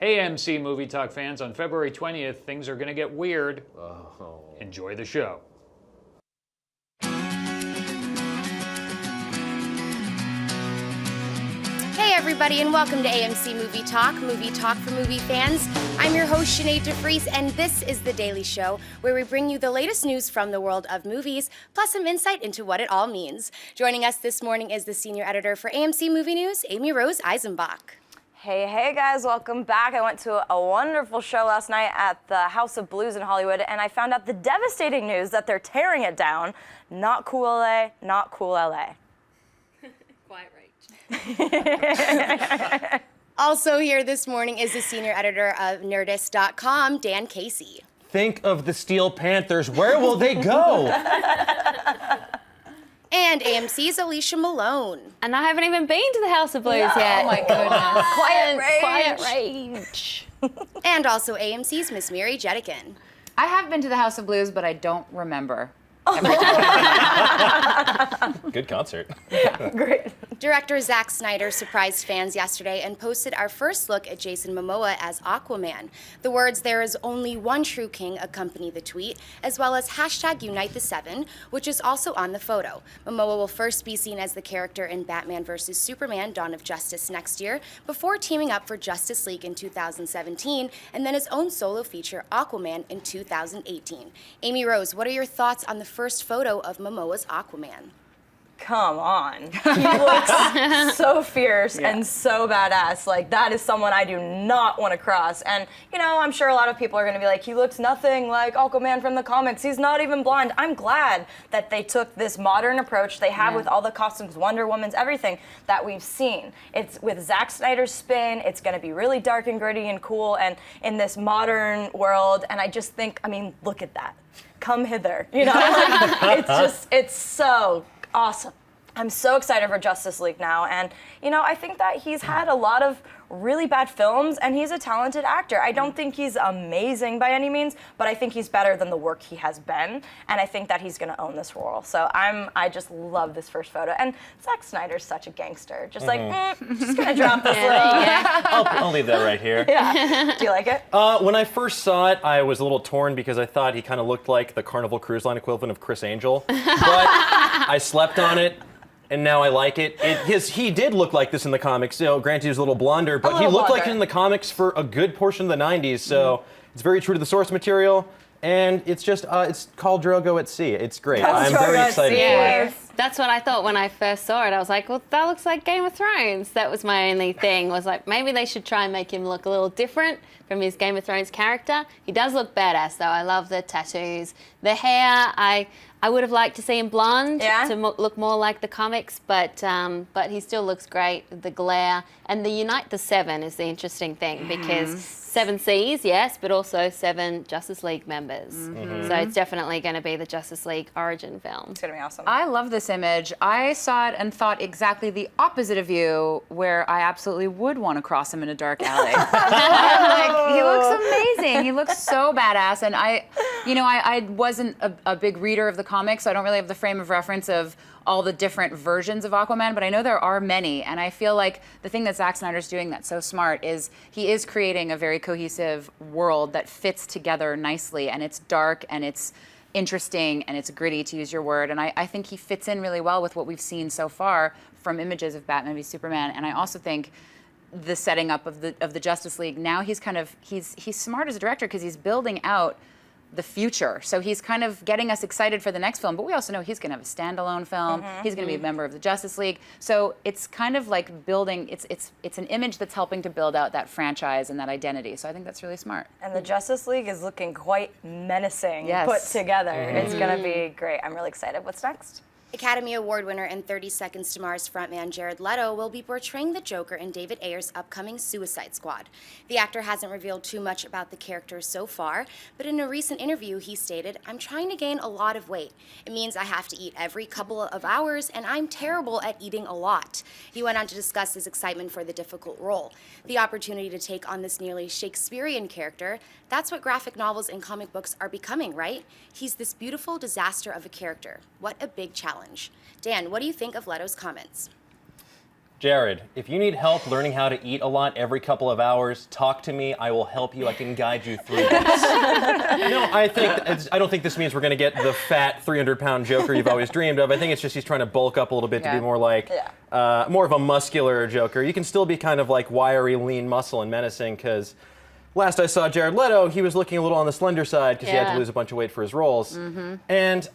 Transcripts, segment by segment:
Hey, AMC Movie Talk fans, on February 20th, things are going to get weird. Oh. Enjoy the show. Hey everybody, and welcome to AMC Movie Talk for movie fans. I'm your host, Sinead DeFries, and this is The Daily Show, where we bring you the latest news from the world of movies, plus some insight into what it all means. Joining us this morning is the senior editor for AMC Movie News, Amy Rose Eisenbach. Hey guys, welcome back. I went to a wonderful show last night at the House of Blues in Hollywood, and I found out the devastating news that they're tearing it down. Not cool LA, not cool LA. Quite right. Also here this morning is the senior editor of Nerdist.com, Dan Casey. Think of the Steel Panthers. Where will they go? And AMC's Alicia Malone. And I haven't even been to the House of Blues yet. Oh my goodness. Quiet rage. And also AMC's Miss Mary Jetikin. I have been to the House of Blues, but I don't remember. Good concert. Great. Director Zack Snyder surprised fans yesterday and posted our first look at Jason Momoa as Aquaman. The words "there is only one true king" accompany the tweet, as well as #UniteThe7, which is also on the photo. Momoa will first be seen as the character in Batman vs. Superman: Dawn of Justice next year, before teaming up for Justice League in 2017, and then his own solo feature, Aquaman, in 2018. Amy Rose, what are your thoughts on the first photo of Momoa's Aquaman? Come on. He looks so fierce and so badass. Like, that is someone I do not want to cross. And, you know, I'm sure a lot of people are going to be like, he looks nothing like Aquaman from the comics. He's not even blonde. I'm glad that they took this modern approach they have with all the costumes, Wonder Woman's, everything that we've seen. It's with Zack Snyder's spin. It's going to be really dark and gritty and cool and in this modern world. And I just think, I mean, look at that. Come hither. You know, like, it's so awesome. I'm so excited for Justice League now, and you know, I think that he's had a lot of really bad films, and he's a talented actor. I don't think he's amazing by any means, but I think he's better than the work he has been, and I think that he's gonna own this role. So I just love this first photo, and Zack Snyder's such a gangster. Just like, just gonna drop this little. I'll leave that right here. Yeah. Do you like it? When I first saw it, I was a little torn because I thought he kind of looked like the Carnival Cruise Line equivalent of Chris Angel, but I slept on it. And now I like it. He did look like this in the comics. You know, granted, he was a little blonder, but he looked like it in the comics for a good portion of the 90s. So it's very true to the source material. And it's just, it's called Drogo at Sea. It's great. I'm very excited for it. That's what I thought when I first saw it. I was like, well, that looks like Game of Thrones. That was my only thing, was like, maybe they should try and make him look a little different from his Game of Thrones character. He does look badass, though. I love the tattoos. The hair, I would have liked to see him blonde to look more like the comics, but he still looks great. The glare. And the Unite the Seven is the interesting thing, because 7 Cs, yes, but also 7 Justice League members. So it's definitely going to be the Justice League origin film. It's gonna be awesome. I love this image. I saw it and thought exactly the opposite of you, where I absolutely would want to cross him in a dark alley. Like, he looks amazing. He looks so badass. And I wasn't a big reader of the comics, so I don't really have the frame of reference of all the different versions of Aquaman, but I know there are many, and I feel like the thing that Zack Snyder's doing that's so smart is he is creating a very cohesive world that fits together nicely, and it's dark, and it's interesting, and it's gritty, to use your word, and I think he fits in really well with what we've seen so far from images of Batman v Superman, and I also think the setting up of the Justice League, now he's smart as a director because he's building out the future. So he's kind of getting us excited for the next film, but we also know he's going to have a standalone film. He's going to be a member of the Justice League. So it's kind of like building, it's an image that's helping to build out that franchise and that identity. So I think that's really smart. And the Justice League is looking quite menacing put together. It's going to be great. I'm really excited. What's next? Academy Award winner and 30 Seconds to Mars frontman Jared Leto will be portraying the Joker in David Ayer's upcoming Suicide Squad. The actor hasn't revealed too much about the character so far, but in a recent interview he stated, "I'm trying to gain a lot of weight. It means I have to eat every couple of hours, and I'm terrible at eating a lot." He went on to discuss his excitement for the difficult role. The opportunity to take on this nearly Shakespearean character, that's what graphic novels and comic books are becoming, right? He's this beautiful disaster of a character. What a big challenge. Dan, what do you think of Leto's comments? Jared, if you need help learning how to eat a lot every couple of hours, talk to me. I will help you. I can guide you through this. No, I don't think this means we're going to get the fat 300-pound Joker you've always dreamed of. I think it's just he's trying to bulk up a little bit to be more like, more of a muscular Joker. You can still be kind of like wiry, lean muscle and menacing, because last I saw Jared Leto, he was looking a little on the slender side because he had to lose a bunch of weight for his roles. And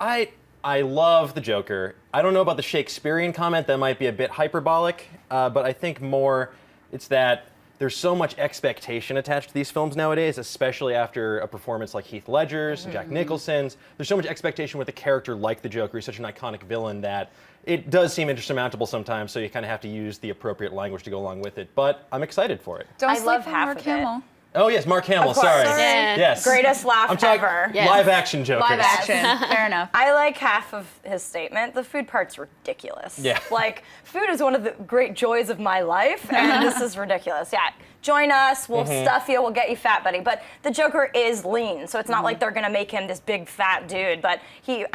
I love the Joker. I don't know about the Shakespearean comment. That might be a bit hyperbolic, but I think more it's that there's so much expectation attached to these films nowadays, especially after a performance like Heath Ledger's and Jack Nicholson's. There's so much expectation with a character like the Joker. He's such an iconic villain that it does seem insurmountable sometimes, so you kind of have to use the appropriate language to go along with it. But I'm excited for it. Don't I sleep love on half Mark of Hamill. it. Oh, yes, Mark Hamill, Of course. sorry. Yeah. Yes. Greatest laugh I'm talking ever. Yes. live action Jokers. Live action. Fair enough. I like half of his statement. The food part's ridiculous. Yeah. Like, food is one of the great joys of my life, and this is ridiculous. Yeah. Join us, we'll stuff you, we'll get you fat, buddy. But the Joker is lean, so it's not like they're gonna make him this big fat dude. But you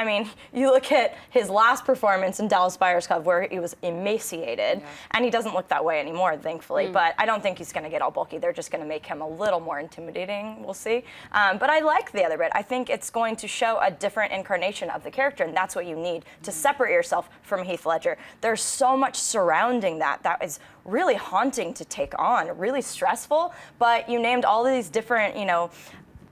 look at his last performance in Dallas Buyers Club where he was emaciated, and he doesn't look that way anymore, thankfully. But I don't think he's gonna get all bulky. They're just gonna make him a little more intimidating, we'll see. But I like the other bit. I think it's going to show a different incarnation of the character, and that's what you need to separate yourself from Heath Ledger. There's so much surrounding that is really haunting to take on, really stressful, but you named all of these different,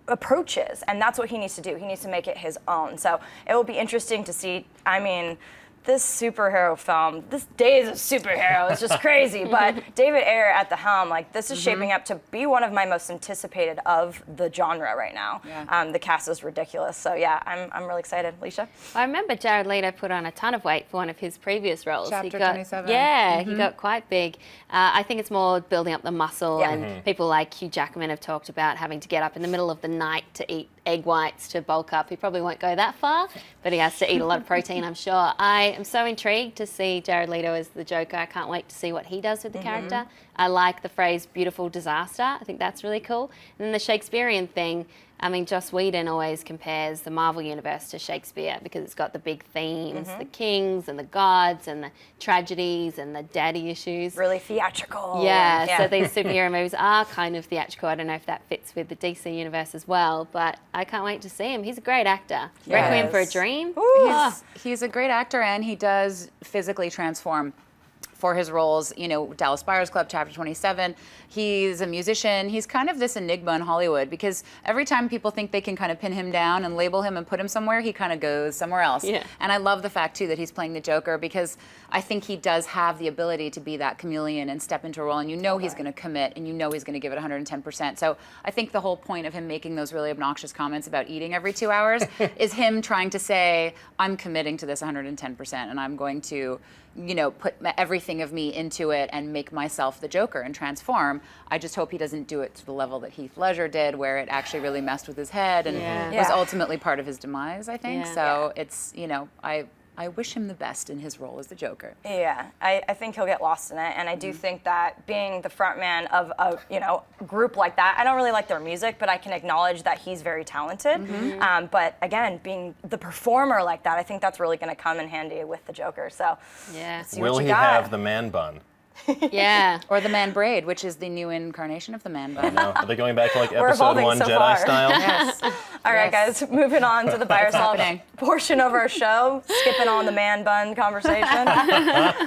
approaches, and that's what he needs to do. He needs to make it his own. So it will be interesting to see, this superhero film, this Days of Superhero is just crazy, but David Ayer at the helm, this is shaping up to be one of my most anticipated of the genre right now. Yeah. The cast is ridiculous, so yeah, I'm really excited. Alicia? I remember Jared Leto put on a ton of weight for one of his previous roles. Chapter 27. Yeah, he got quite big. I think it's more building up the muscle, Yeah. and people like Hugh Jackman have talked about having to get up in the middle of the night to eat egg whites to bulk up. He probably won't go that far, but he has to eat a lot of protein, I'm sure. I am so intrigued to see Jared Leto as the Joker. I can't wait to see what he does with the character. I like the phrase beautiful disaster. I think that's really cool. And then the Shakespearean thing, Joss Whedon always compares the Marvel Universe to Shakespeare because it's got the big themes, the kings and the gods and the tragedies and the daddy issues. Really theatrical. Yeah, so these superhero movies are kind of theatrical. I don't know if that fits with the DC universe as well, but I can't wait to see him. He's a great actor. Requiem for a Dream. He's a great actor, and he does physically transform for his roles. Dallas Buyers Club, Chapter 27. He's a musician. He's kind of this enigma in Hollywood because every time people think they can kind of pin him down and label him and put him somewhere, he kind of goes somewhere else. Yeah. And I love the fact, too, that he's playing the Joker because I think he does have the ability to be that chameleon and step into a role, and he's going to commit, and he's going to give it 110%. So I think the whole point of him making those really obnoxious comments about eating every 2 hours is him trying to say, I'm committing to this 110%, and I'm going to put everything of me into it and make myself the Joker and transform. I just hope he doesn't do it to the level that Heath Ledger did, where it actually really messed with his head and was ultimately part of his demise, I think. Yeah. So it's, I wish him the best in his role as the Joker. Yeah, I think he'll get lost in it, and I do think that being the frontman of a group like that, I don't really like their music, but I can acknowledge that he's very talented. But again, being the performer like that, I think that's really going to come in handy with the Joker. So Yeah. see Will what you he got. have the man bun? Yeah. Or the man braid, which is the new incarnation of the man bun. No, are they going back to like We're episode evolving 1 so Jedi far. style? Yes. All right, guys, moving on to the buy yourself happening. portion of our show, skipping on the man bun conversation.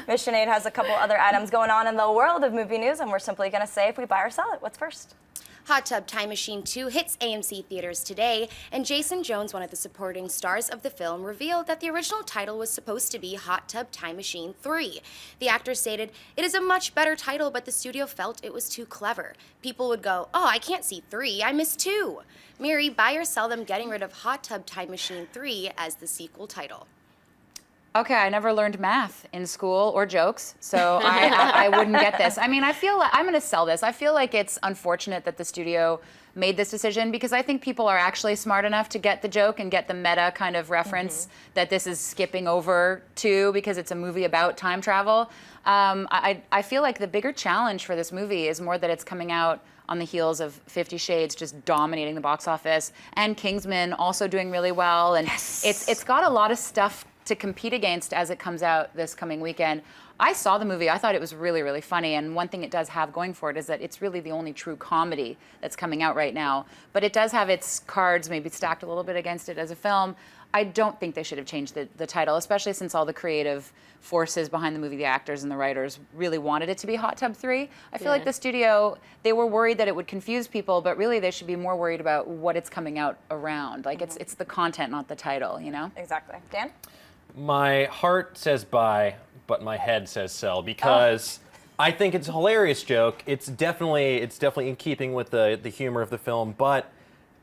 Mission 8 has a couple other items going on in the world of movie news, and we're simply going to say if we buy or sell it. What's first? Hot Tub Time Machine 2 hits AMC theaters today, and Jason Jones, one of the supporting stars of the film, revealed that the original title was supposed to be Hot Tub Time Machine 3. The actor stated, "It is a much better title, but the studio felt it was too clever. People would go, oh, I can't see 3, I missed 2. Miri, buy or sell them getting rid of Hot Tub Time Machine 3 as the sequel title?" Okay, I never learned math in school or jokes, so I wouldn't get this. I feel like I'm going to sell this. I feel like it's unfortunate that the studio made this decision because I think people are actually smart enough to get the joke and get the meta kind of reference that this is skipping over to because it's a movie about time travel. I feel like the bigger challenge for this movie is more that it's coming out on the heels of 50 Shades just dominating the box office and Kingsman also doing really well, and it's got a lot of stuff to compete against as it comes out this coming weekend. I saw the movie. I thought it was really, really funny. And one thing it does have going for it is that it's really the only true comedy that's coming out right now. But it does have its cards maybe stacked a little bit against it as a film. I don't think they should have changed the title, especially since all the creative forces behind the movie, the actors and the writers, really wanted it to be Hot Tub 3. I feel like the studio, they were worried that it would confuse people, but really they should be more worried about what it's coming out around. Like it's the content, not the title, you know? Exactly. Dan? My heart says buy, but my head says sell because I think it's a hilarious joke. It's definitely in keeping with the humor of the film, but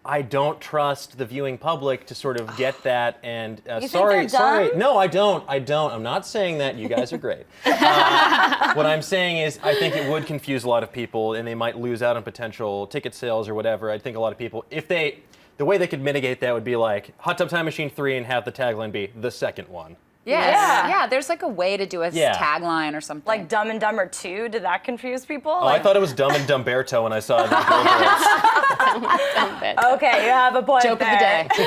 I don't trust the viewing public to sort of get that. And sorry. No, I don't. I'm not saying that. You guys are great. What I'm saying is, I think it would confuse a lot of people, and they might lose out on potential ticket sales or whatever. I think a lot of people, the way they could mitigate that would be like Hot Tub Time Machine 3 and have the tagline be the second one. Yes. Yeah, there's like a way to do a tagline or something. Like Dumb and Dumber 2, did that confuse people? Oh, I thought it was Dumb and Dumberto when I saw it. Okay, you have a point Joke there. of the day.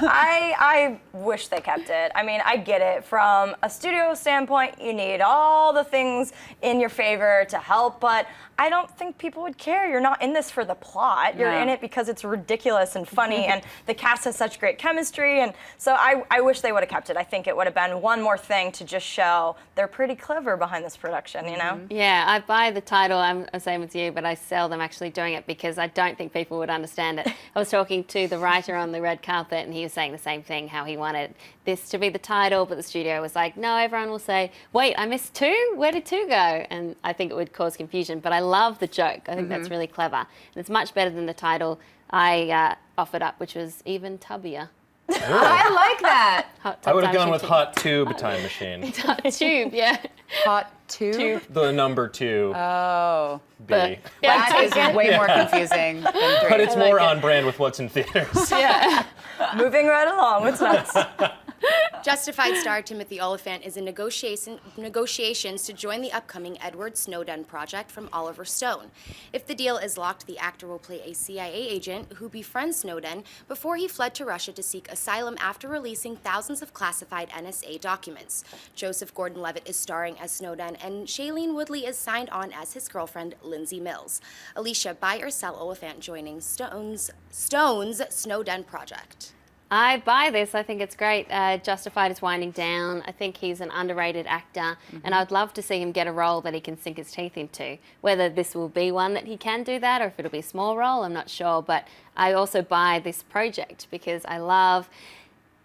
I wish they kept it. I mean, I get it. From a studio standpoint, you need all the things in your favor to help, but I don't think people would care. You're not in this for the plot. You're in it because it's ridiculous and funny, and the cast has such great chemistry, and so I wish they would have kept it. I think it would have been one more thing to just show they're pretty clever behind this production, you know? Yeah, I buy the title, I'm the same as you, but I sell them actually doing it because I don't think people would understand it. I was talking to the writer on the red carpet and he was saying the same thing, how he wanted this to be the title, but the studio was like, no, everyone will say, wait, I missed 2? Where did 2 go? And I think it would cause confusion, but I love the joke. I think that's really clever. And it's much better than the title I offered up, which was Even Tubbier. I like that. I would have gone with Hot Tube Time Machine. Hot Tube, yeah. Hot Tube? The number 2. Oh. B. That is way more confusing than 3. But it's more on brand with what's in theaters. Yeah. Moving right along, what's next? Justified star Timothy Olyphant is in negotiations to join the upcoming Edward Snowden Project from Oliver Stone. If the deal is locked, the actor will play a CIA agent who befriends Snowden before he fled to Russia to seek asylum after releasing thousands of classified NSA documents. Joseph Gordon-Levitt is starring as Snowden, and Shailene Woodley is signed on as his girlfriend, Lindsay Mills. Alicia, buy or sell Olyphant joining Stone's Snowden Project? I buy this. I think it's great. Justified is winding down. I think he's an underrated actor, and I'd love to see him get a role that he can sink his teeth into. Whether this will be one that he can do that, or if it'll be a small role, I'm not sure. But I also buy this project because I love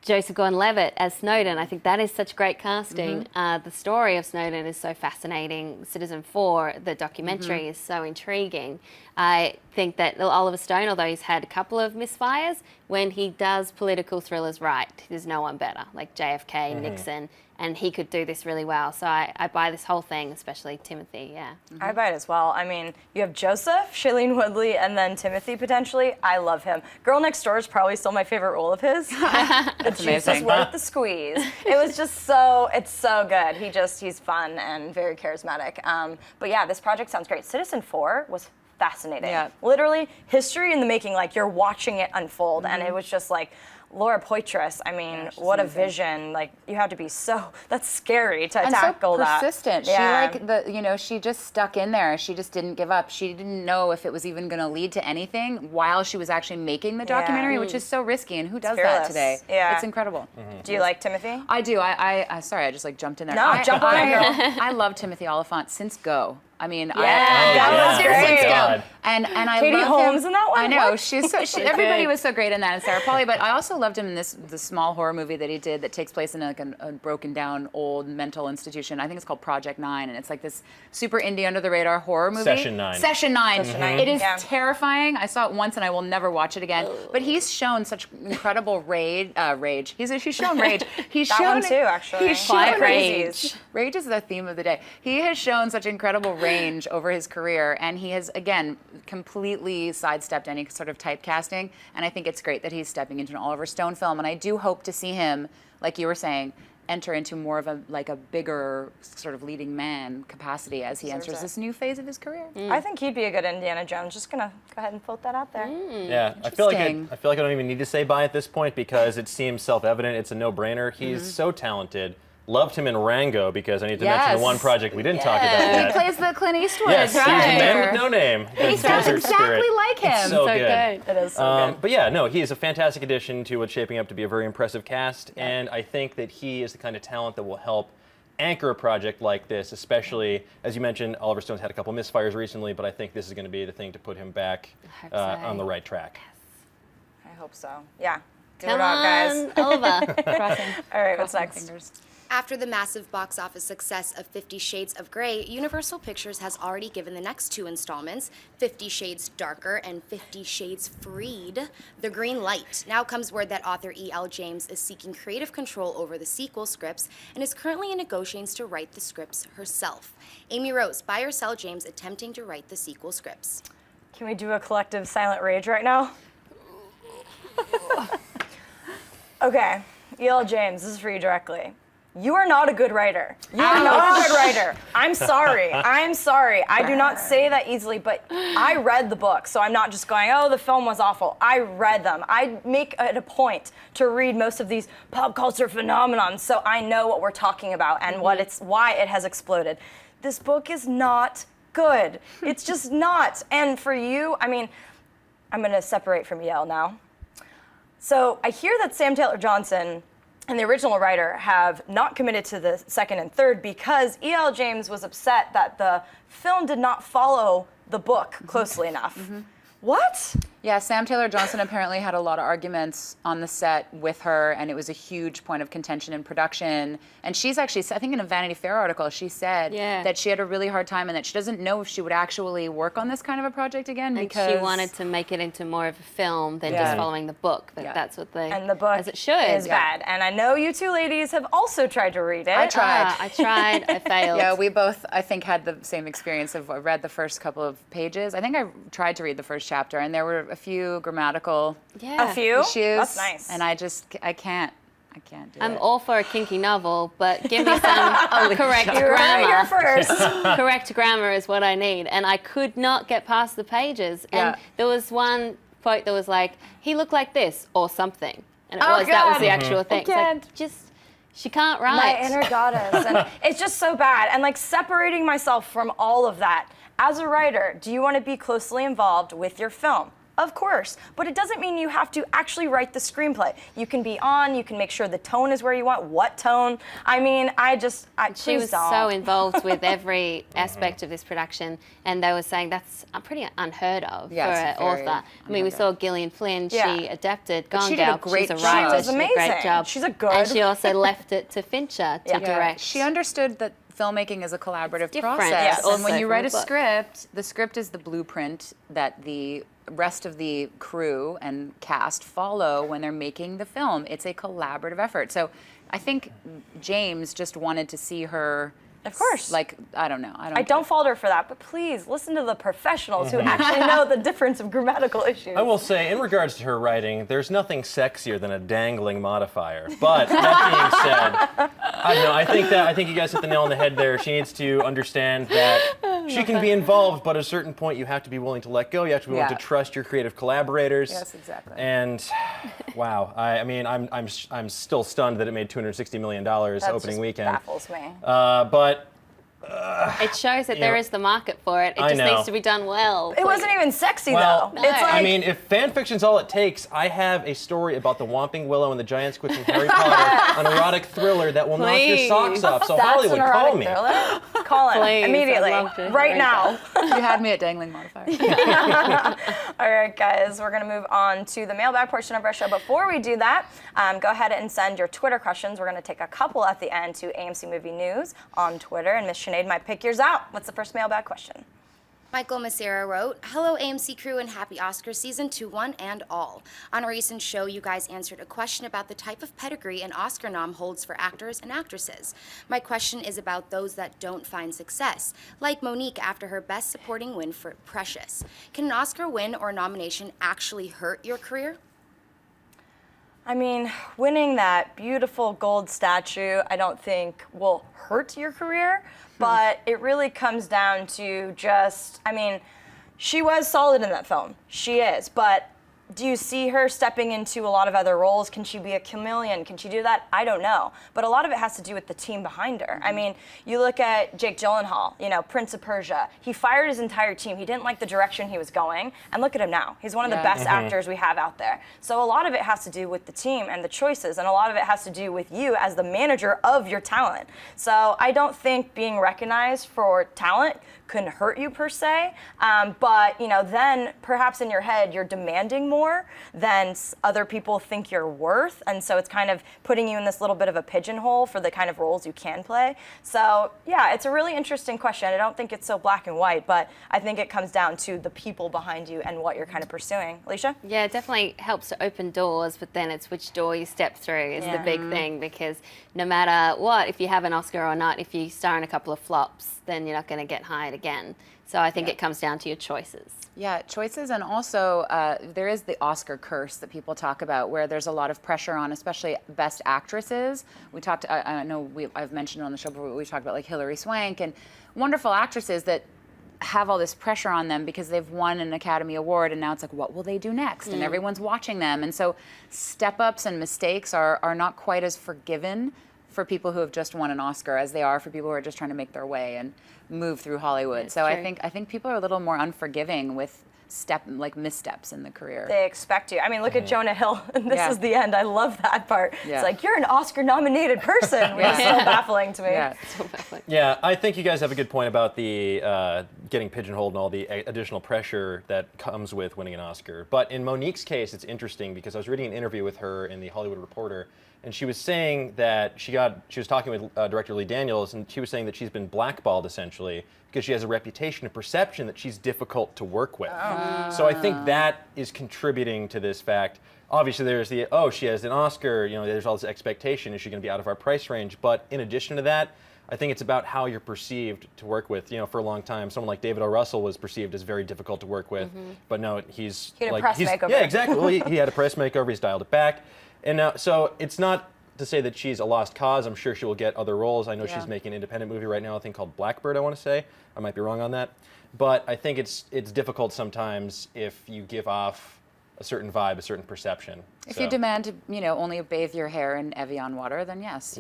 Joseph Gordon-Levitt as Snowden. I think that is such great casting. The story of Snowden is so fascinating. Citizen 4, the documentary is so intriguing. I think that Oliver Stone, although he's had a couple of misfires, when he does political thrillers right, there's no one better, like JFK, Nixon, and he could do this really well. So I buy this whole thing, especially Timothy, yeah. I buy it as well. I mean, you have Joseph, Shailene Woodley, and then Timothy potentially. I love him. Girl Next Door is probably still my favorite role of his. The juice is worth the squeeze. It was just it's so good. He's fun and very charismatic. But yeah, this project sounds great. Citizen 4 was fascinating. Yeah. Literally history in the making, like you're watching it unfold, and it was just like, Laura Poitras, I mean, what a vision. Like, you have to be that's scary to tackle that. And so persistent. Yeah. She just stuck in there. She just didn't give up. She didn't know if it was even going to lead to anything while she was actually making the documentary, which is so risky. And who does that today? Yeah. It's incredible. Do you like Timothy? I do. Sorry, I just jumped in there. No, jump on it, girl. I love Timothy Olyphant since Go. I mean, that was seriously great. Go. And I Katie love Holmes him. in that one? I know. What? She's so everybody was so great in that, and Sarah Polley. But I also loved him in the small horror movie that he did that takes place in a broken down old mental institution. I think it's called Project 9, and it's like this super indie under the radar horror movie. Session 9. Session 9. It is Yeah. terrifying. I saw it once, and I will never watch it again. But he's shown such incredible rage. He's shown rage. He's That shown one too, actually. He's Quiet shown rage. Rage is the theme of the day. He has shown such incredible range over his career, and he has, again, completely sidestepped any sort of typecasting, and I think it's great that he's stepping into an Oliver Stone film, and I do hope to see him, like you were saying, enter into more of a bigger sort of leading man capacity as he enters this new phase of his career. I think he'd be a good Indiana Jones. Just gonna go ahead and float that out there. Yeah, I feel like I don't even need to say buy at this point because it seems self-evident. It's a no-brainer. He's so talented. Loved him in Rango because I need to mention Yes. the one project we didn't talk about He yet. plays the Clint Eastwood Yes, he's a character. man with no name. He sounds exactly like him. It's so good. It is so good. But yeah, no, he is a fantastic addition to what's shaping up to be a very impressive cast, and I think that he is the kind of talent that will help anchor a project like this, especially, as you mentioned, Oliver Stone's had a couple misfires recently, but I think this is going to be the thing to put him back hope so. on the right track. I hope so. Yeah. Do Come it out, guys. on, Oliver. Crossing, All right, what's crossing next? fingers. After the massive box office success of 50 Shades of Grey, Universal Pictures has already given the next 2 installments, 50 Shades Darker and 50 Shades Freed, the green light. Now comes word that author E.L. James is seeking creative control over the sequel scripts and is currently in negotiations to write the scripts herself. Amy Rose, buy or sell James attempting to write the sequel scripts? Can we do a collective silent rage right now? Okay, E.L. James, this is for you directly. You are not a good writer. You are not a good writer. I'm sorry. I'm sorry. I do not say that easily, but I read the book, so I'm not just going, oh, the film was awful. I read them. I make it a point to read most of these pop culture phenomenons, so I know what we're talking about and why it has exploded. This book is not good. It's just not. And for you, I mean, I'm going to separate from E.L. now. So I hear that Sam Taylor Johnson and the original writer have not committed to the second and third because E.L. James was upset that the film did not follow the book closely enough. What? Yeah, Sam Taylor Johnson apparently had a lot of arguments on the set with her, and it was a huge point of contention in production. And she's actually, I think in a Vanity Fair article, she said that she had a really hard time and that she doesn't know if she would actually work on this kind of a project again And because she wanted to make it into more of a film than just following the book. But that's what they... And the book as it should. is bad. And I know you two ladies have also tried to read it. I tried. I tried. I failed. Yeah, we both, I think, had the same experience of I read the first couple of pages. I think I tried to read the first chapter, and there were a few grammatical A few? issues. That's nice. And I can't do I'm it. all for a kinky novel, but give me some correct You heard it here grammar. first. Correct grammar is what I need. And I could not get past the pages. And there was one quote that was like, he looked like this or something. And that was God. the actual thing. It's like, she can't write. My inner goddess. And it's just so bad. And like separating myself from all of that. As a writer, do you want to be closely involved with your film? Of course, but it doesn't mean you have to actually write the screenplay. You can be on, you can make sure the tone is where you want, what tone. I mean, She was so involved with every aspect of this production, and they were saying that's pretty unheard of for an author. I mean, we saw Gillian Flynn, she adapted Gone she did a Girl. great She's a job. writer. She was She did a amazing. great job. She's a good- And she also left it to Fincher to direct. She understood that filmmaking is a collaborative different, process. yes, And when also you from write the a book. script, the script is the blueprint that the rest of the crew and cast follow when they're making the film. It's a collaborative effort. So I think James just wanted to see her. Of course. Like, I don't know. I don't fault her for that, but please listen to the professionals who actually know the difference of grammatical issues. I will say, in regards to her writing, there's nothing sexier than a dangling modifier. But that being said, I don't know. I think you guys hit the nail on the head there. She needs to understand that she can be involved, but at a certain point, you have to be willing to let go. You have to be willing to trust your creative collaborators. Yes, exactly. And wow, I mean, I'm still stunned that it made $260 million That opening just weekend. baffles me. But It shows that there is the market for it. It I just know. needs to be done well. It wasn't even sexy well, though. It's like, I mean, if fan fiction's all it takes, I have a story about the Whomping Willow and the Giant Squid from Harry Potter, an erotic thriller that will knock your socks off. So that's Hollywood, an call erotic me. thriller? Call him Please, immediately, I'd love to right read now. You had me at dangling modifier. All right, guys, we're gonna move on to the mailbag portion of our show. Before we do that, go ahead and send your Twitter questions. We're gonna take a couple at the end to AMC Movie News on Twitter, and Miss Sinead might pick yours out. What's the first mailbag question? Michael Macera wrote, "Hello AMC crew and happy Oscars season to one and all. On a recent show, you guys answered a question about the type of pedigree an Oscar nom holds for actors and actresses. My question is about those that don't find success, like Monique after her Best Supporting win for Precious. Can an Oscar win or nomination actually hurt your career?" I mean, winning that beautiful gold statue, I don't think will hurt your career, but it really comes down to just, I mean, she was solid in that film. She is, but Do you see her stepping into a lot of other roles? Can she be a chameleon? Can she do that? I don't know. But a lot of it has to do with the team behind her. I mean, you look at Jake Gyllenhaal, you know, Prince of Persia. He fired his entire team. He didn't like the direction he was going. And look at him now. He's one of the best actors we have out there. So a lot of it has to do with the team and the choices. And a lot of it has to do with you as the manager of your talent. So I don't think being recognized for talent couldn't hurt you per se, but you know, then perhaps in your head you're demanding more than other people think you're worth, and so it's kind of putting you in this little bit of a pigeonhole for the kind of roles you can play. So yeah, it's a really interesting question. I don't think it's so black and white, but I think it comes down to the people behind you and what you're kind of pursuing. Alicia? Yeah, it definitely helps to open doors, but then it's which door you step through is the big thing, because no matter what, if you have an Oscar or not, if you star in a couple of flops, then you're not going to get hired again. So I think it comes down to your choices. Yeah, choices, and also there is the Oscar curse that people talk about, where there's a lot of pressure on, especially best actresses. We talked, I know I've mentioned on the show before, we talked about like Hilary Swank and wonderful actresses that have all this pressure on them because they've won an Academy Award, and now it's like, what will they do next? And everyone's watching them, and so step-ups and mistakes are not quite as forgiven for people who have just won an Oscar as they are for people who are just trying to make their way and move through Hollywood. So true. I think people are a little more unforgiving with missteps in the career. They expect you. I mean, look at Jonah Hill, and this is the end. I love that part. Yeah. It's like, you're an Oscar-nominated person, which is so baffling to me. Yeah, I think you guys have a good point about the getting pigeonholed and all the additional pressure that comes with winning an Oscar. But in Monique's case, it's interesting because I was reading an interview with her in the Hollywood Reporter, and she was saying that she was talking with director Lee Daniels, and she was saying that she's been blackballed essentially because she has a reputation, a perception that she's difficult to work with. So I think that is contributing to this fact. Obviously, there's she has an Oscar, you know, there's all this expectation, is she going to be out of our price range? But in addition to that, I think it's about how you're perceived to work with. You know, for a long time, someone like David O. Russell was perceived as very difficult to work with, but no, he had a press makeover. Yeah, exactly. Well, he had a press makeover. He's dialed it back, and now so it's not to say that she's a lost cause. I'm sure she will get other roles. I know she's making an independent movie right now, I think called Blackbird, I want to say. I might be wrong on that. But I think it's difficult sometimes if you give off a certain vibe, a certain perception. If you demand to, only bathe your hair in Evian water, then yes,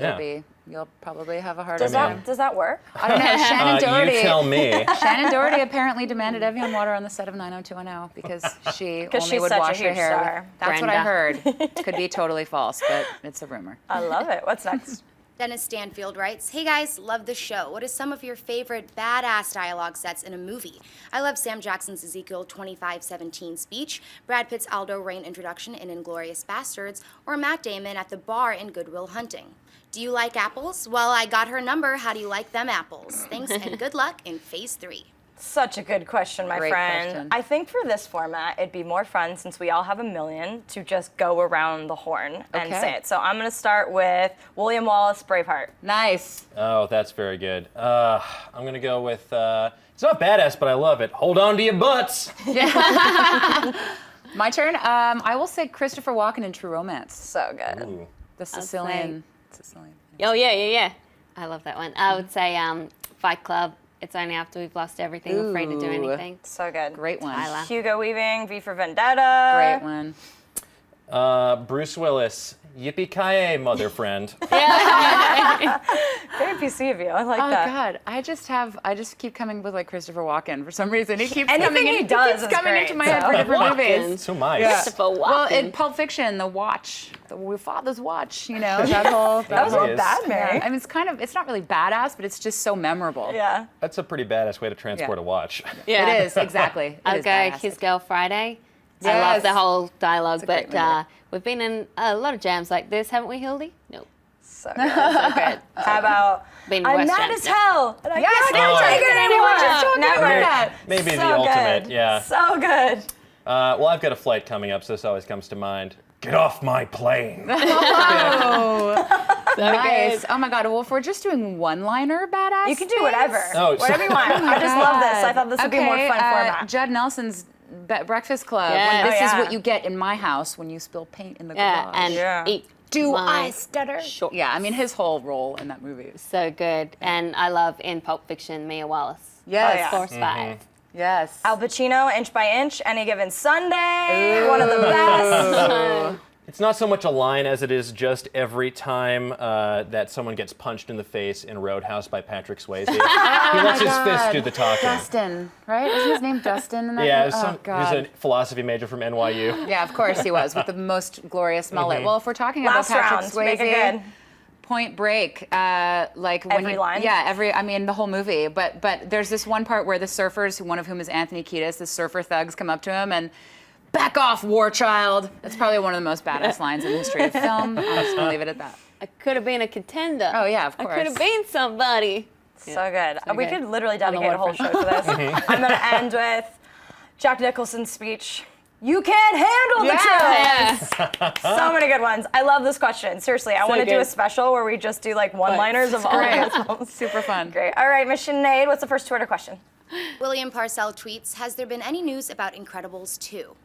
you'll probably have a harder time. Does that work? I don't know. Shannon Doherty. You tell me. Shannon Doherty apparently demanded Evian water on the set of 90210 because she only she's would such a wash her huge hair. star. That's what I heard. Could be totally false, but it's a rumor. I love it. What's next? Dennis Stanfield writes, "Hey guys, love the show. What is some of your favorite badass dialogue sets in a movie? I love Sam Jackson's Ezekiel 25:17 speech, Brad Pitt's Aldo Rain introduction in Inglourious Bastards, or Matt Damon at the bar in Good Will Hunting. Do you like apples? Well, I got her number. How do you like them apples? Thanks and good luck in Phase 3. Such a good question, my Great friend. question. I think for this format, it'd be more fun, since we all have a million, to just go around the horn and Okay. say it. So I'm going to start with William Wallace, Braveheart. Nice. Oh, that's very good. I'm going to go with, it's not badass, but I love it. Hold on to your butts. My turn. I will say Christopher Walken in True Romance. So good. Ooh. The Sicilian. Oh, yeah. I love that one. I would say Fight Club. It's only after we've lost everything, we're afraid to do Ooh. anything. So good. Great one. Tyler. Hugo Weaving, V for Vendetta. Great one. Bruce Willis, yippee-ki-yay, mother friend. Very PC of you. I like Oh that. God, I just keep coming with like Christopher Walken for some reason. He keeps Anything coming in. he does keeps is coming great, into my head so. for different Walken. movies. So nice. Christopher Walken. Well, in Pulp Fiction, the watch, the father's watch, that whole. That was That a is. bad Mary. I mean, it's not really badass, but it's just so memorable. Yeah. That's a pretty badass way to transport Yeah. a watch. Yeah. It is, exactly. It I'll is go badass. Kiss Girl Friday. I Yes. love the whole dialogue, a great but movie. we've been in a lot of jams like this, haven't we, Hildy? No. So good. So good. How about Been I'm West mad Jams. as hell, and I Yes, can't never take taken it anyone anymore. just talking Never. about that. Maybe So the ultimate, good. yeah. So good. Well, I've got a flight coming up, so this always comes to mind. Get off my plane. Nice. Oh my God. Well, if we're just doing one-liner badass, You can do whatever. Oh, Whatever you want. I just love this. I thought this would be a more fun format. Judd Nelson's Breakfast Club. Yes. When this Oh, is yeah. what you get in my house when you spill paint in the Yeah, garage. and Yeah. eat. Do my I stutter? shorts. Yeah, I mean his whole role in that movie. So good. And I love in Pulp Fiction, Mia Wallace. Yes. Oh, yeah. Force Five. Yes. Al Pacino, Inch by Inch, Any Given Sunday, one of the best. It's not so much a line as it is just every time that someone gets punched in the face in Roadhouse by Patrick Swayze. He lets his fist do the talking. Dustin, right? Isn't his name Dustin in that Yeah, movie? he was a philosophy major from NYU. Yeah, of course he was, with the most glorious mullet. Well, if we're talking Last about Patrick round, Swayze, make it good. Point Break, like when Every line? Yeah, I mean the whole movie. But there's this one part where the surfers, one of whom is Anthony Kiedis, the surfer thugs come up to him and, "Back off, war child." That's probably one of the most badass lines in the history of film. I'm just gonna leave it at that. I could have been a contender. Oh yeah, of course. I could have been somebody. So good. So We good. could literally On the dedicate a whole show to this. I'm going to end with Jack Nicholson's speech. You can't handle the truth. Yes. So many good ones. I love this question. Seriously, I want to do good. a special where we just do like one-liners of all Great. of his films. Super fun. Great. All right, Miss Sinead, what's the first Twitter question? William Parcell tweets, has there been any news about Incredibles 2?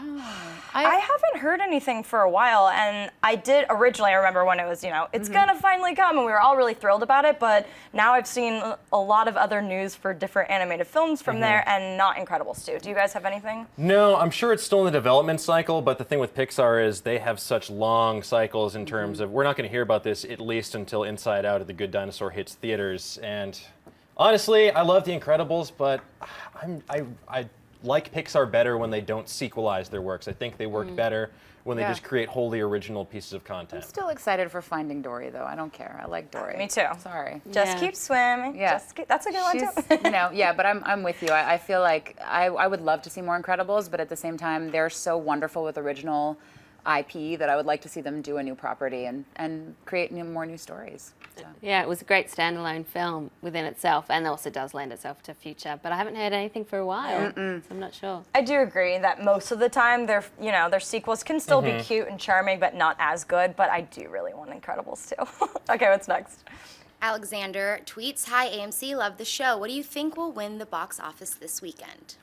I haven't heard anything for a while, and I did originally. I remember when it was, it's gonna finally come, and we were all really thrilled about it. But now I've seen a lot of other news for different animated films from there, and not Incredibles 2. Do you guys have anything? No, I'm sure it's still in the development cycle, but the thing with Pixar is they have such long cycles in terms of, we're not going to hear about this at least until Inside Out of The Good Dinosaur hits theaters. And honestly, I love The Incredibles, but I like Pixar better when they don't sequelize their works. I think they work better when they Yeah. just create wholly original pieces of content. I'm still excited for Finding Dory, though. I don't care. I like Dory. Me too. Sorry. Just Yeah. keep swimming. Yeah. That's a good one She's, too. yeah, but I'm with you. I feel like I would love to see more Incredibles, but at the same time, they're so wonderful with original IP that I would like to see them do a new property and create more new stories. So. Yeah, it was a great standalone film within itself, and also does lend itself to future. But I haven't heard anything for a while, so I'm not sure. I do agree that most of the time their sequels can still be cute and charming, but not as good. But I do really want Incredibles too. Okay, what's next? Alexander tweets, hi AMC, love the show. What do you think will win the box office this weekend?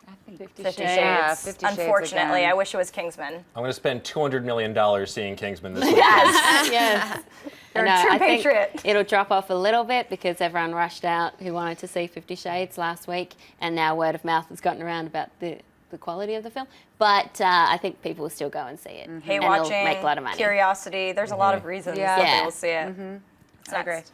I think 50 Shades. Shades. Yeah, 50 Shades Unfortunately, again. I wish it was Kingsman. I'm going to spend $200 million seeing Kingsman this weekend. Yes. You're a I true know, I think patriot. it'll drop off a little bit because everyone rushed out who wanted to see 50 Shades last week, and now word of mouth has gotten around about the quality of the film. But I think people will still go and see it. Hate and watching, it'll make a lot of money. curiosity. There's a lot of reasons Yeah. that Yeah. people see it. What's I agree. next?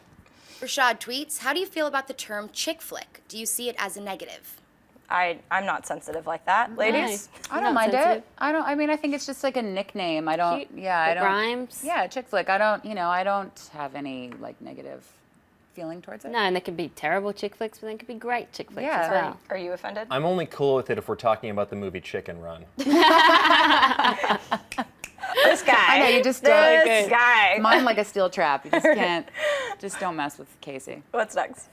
Rashad tweets, how do you feel about the term chick flick? Do you see it as a negative? I'm not sensitive like that, ladies. I don't Not mind sensitive. it. I mean, I think it's just like a nickname. I don't. Cute. Yeah, I It don't. rhymes. Yeah, chick flick. I don't. I don't have any like negative feeling towards it. No, and there can be terrible chick flicks, but there can be great chick flicks Yeah. as well. Are you offended? I'm only cool with it if we're talking about the movie Chicken Run. This guy. I know you just This guy. Mine like a steel trap. You just can't. Just don't mess with Casey. What's next?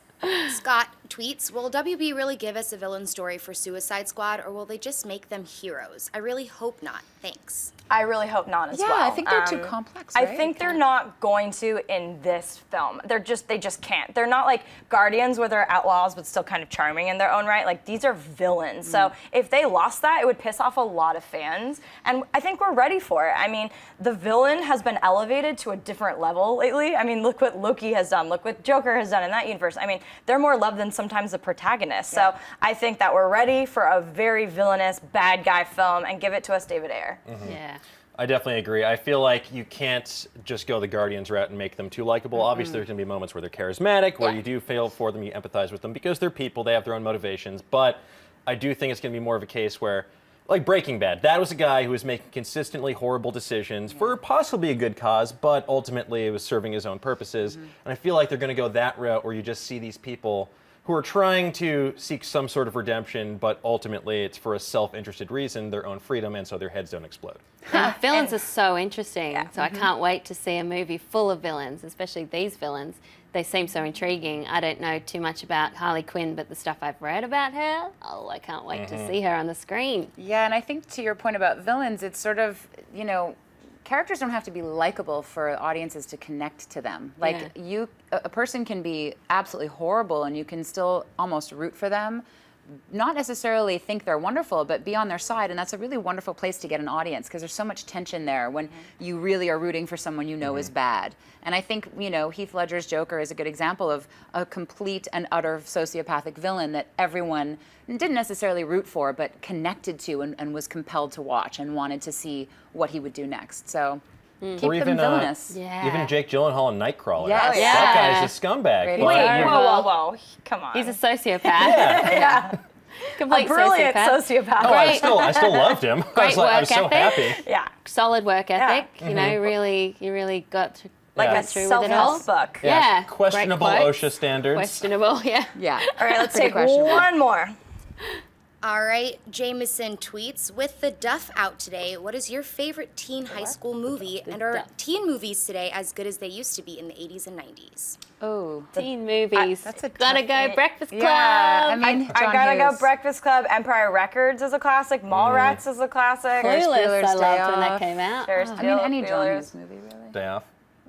Scott tweets, will WB really give us a villain story for Suicide Squad, or will they just make them heroes? I really hope not. Thanks. I really hope not as Yeah, well. I think they're too complex, I right? think they're not going to in this film. They just can't. They're not like Guardians where they're outlaws but still kind of charming in their own right. Like these are villains. So if they lost that, it would piss off a lot of fans. And I think we're ready for it. I mean, the villain has been elevated to a different level lately. I mean, look what Loki has done. Look what Joker has done in that universe. I mean, they're more loved than sometimes the protagonist. So I think that we're ready for a very villainous bad guy film, and give it to us, David Ayer. Yeah. I definitely agree. I feel like you can't just go the Guardians route and make them too likable. Obviously, there's going to be moments where they're charismatic, where you do feel for them, you empathize with them, because they're people, they have their own motivations. But I do think it's going to be more of a case where, like Breaking Bad, that was a guy who was making consistently horrible decisions for possibly a good cause, but ultimately it was serving his own purposes. And I feel like they're going to go that route where you just see these people who are trying to seek some sort of redemption, but ultimately it's for a self-interested reason, their own freedom, and so their heads don't explode. Villains are so interesting, so I can't wait to see a movie full of villains, especially these villains. They seem so intriguing. I don't know too much about Harley Quinn, but the stuff I've read about her, I can't wait to see her on the screen. Yeah, and I think to your point about villains, it's sort of, characters don't have to be likable for audiences to connect to them. Like a person can be absolutely horrible and you can still almost root for them, not necessarily think they're wonderful, but be on their side. And that's a really wonderful place to get an audience because there's so much tension there when you really are rooting for someone you know is bad. And I think, Heath Ledger's Joker is a good example of a complete and utter sociopathic villain that everyone didn't necessarily root for, but connected to and was compelled to watch and wanted to see what he would do next. So keep Or them villainous. Even Jake Gyllenhaal in Nightcrawler. Yes. That guy's a scumbag. Great but- Wait, whoa, come on. He's a sociopath. yeah. Complete A brilliant sociopath. sociopath. Oh, I still loved him. I was work so ethic. happy. Yeah. Solid work ethic. You really got to Like Yeah. a through with it all. self-help book. Yeah. Questionable Great quotes. OSHA standards. Questionable, yeah. Yeah. All right, let's Pretty take questionable. one more. All right, Jameson tweets, with the Duff out today, what is your favorite teen high school movie? And are Duff. teen movies today as good as they used to be in the 80s and 90s? Oh. Teen movies. that's a Gotta tough go one. Breakfast Club. Yeah, I mean, I John gotta go Hughes. Breakfast Club, Empire Records is a classic, Mallrats is a classic. Ferris Clueless, Bueller's I Day loved when that Off. came out. There's I mean, any John Bueller's Hughes movie, really. Day off.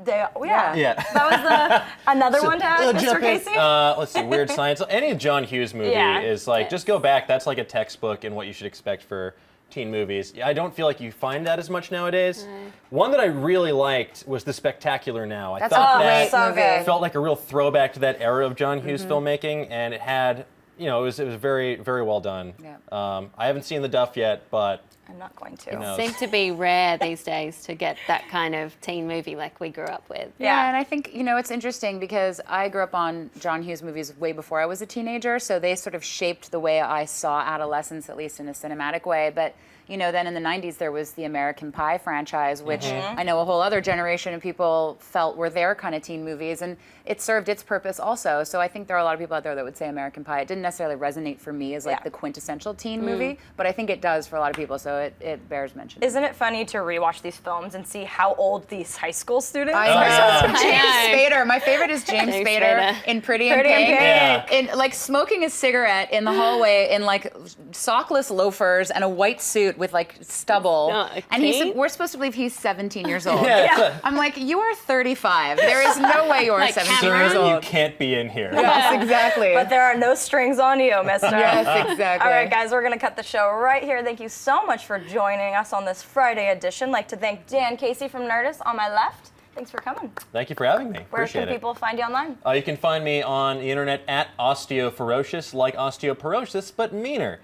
Yeah. Yeah. That was another one to add, Mr. Jump in. Casey? Let's see, Weird Science. Any John Hughes movie Yeah. is like, just go back. That's like a textbook in what you should expect for teen movies. I don't feel like you find that as much nowadays. One that I really liked was The Spectacular Now. I That's thought a that great so movie. good. felt like a real throwback to that era of John Hughes filmmaking, and it had, it was very, very well done. Yeah. I haven't seen The Duff yet, but I'm not going to. knows? Seems to be rare these days to get that kind of teen movie like we grew up with. Yeah, and I think, it's interesting because I grew up on John Hughes movies way before I was a teenager, so they sort of shaped the way I saw adolescence, at least in a cinematic way. But, then in the 90s, there was the American Pie franchise, which I know a whole other generation of people felt were their kind of teen movies, and it served its purpose also. So I think there are a lot of people out there that would say American Pie. It didn't necessarily resonate for me as like the quintessential teen movie, but I think it does for a lot of people, so it bears mention. Isn't it funny to rewatch these films and see how old these high school students I are? know. I James know. Spader. My favorite is James James Spader Spader. in Pretty Pretty in Pink. in Pink. In like smoking a cigarette in the hallway in like sockless loafers and a white suit with like stubble. And teen? we're supposed to believe he's 17 years old. Yeah. I'm like, you are 35. There is no way you are Like 17 Cameron? years you old. can't be in here. Yes, exactly. But there are no strings on you, mister. Yes, exactly. All right, guys, we're going to cut the show right here. Thank you so much for joining us on this Friday edition. I'd like to thank Dan Casey from Nerdist on my left. Thanks for coming. Thank you for having me. Where Appreciate can it. people find you online? You can find me on the internet at osteoferocious, like osteoporosis, but meaner.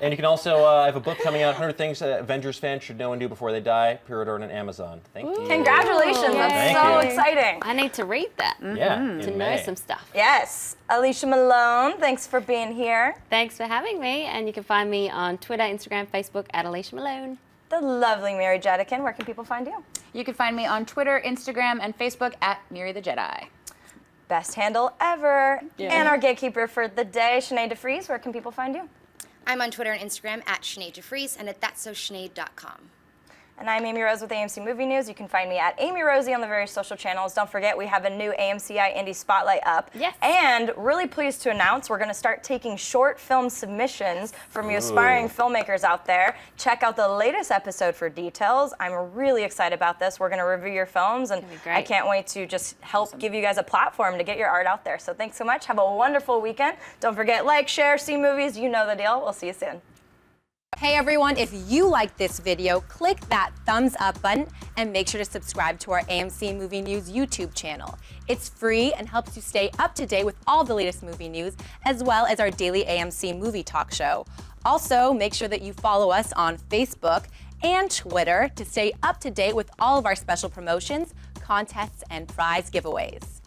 And you can also, I have a book coming out, 100 Things Avengers fans should know and do before they die, pre-order on Amazon. Thank you. Congratulations. That's Thank so you. exciting. I need to read that Yeah, to in know May. some stuff. Yes. Alicia Malone, thanks for being here. Thanks for having me, and you can find me on Twitter, Instagram, Facebook at Alicia Malone. The lovely Mary Jedikin, where can people find you? You can find me on Twitter, Instagram, and Facebook at Miri the Jedi. Best handle ever. And our gatekeeper for the day, Sinead DeFries, where can people find you? I'm on Twitter and Instagram at Sinead DeFries and at thatsosinead.com. And I'm Amy Rose with AMC Movie News. You can find me at Amy Rosie on the various social channels. Don't forget, we have a new AMCI Indie Spotlight up. Yes. And really pleased to announce we're going to start taking short film submissions from you aspiring filmmakers out there. Check out the latest episode for details. I'm really excited about this. We're going to review your films, and That'd be great. I can't wait to just help give you guys a platform to get your art out there. So thanks so much. Have a wonderful weekend. Don't forget, like, share, see movies. You know the deal. We'll see you soon. Hey everyone, if you like this video, click that thumbs up button and make sure to subscribe to our AMC Movie News YouTube channel. It's free and helps you stay up to date with all the latest movie news, as well as our daily AMC Movie Talk show. Also, make sure that you follow us on Facebook and Twitter to stay up to date with all of our special promotions, contests, and prize giveaways.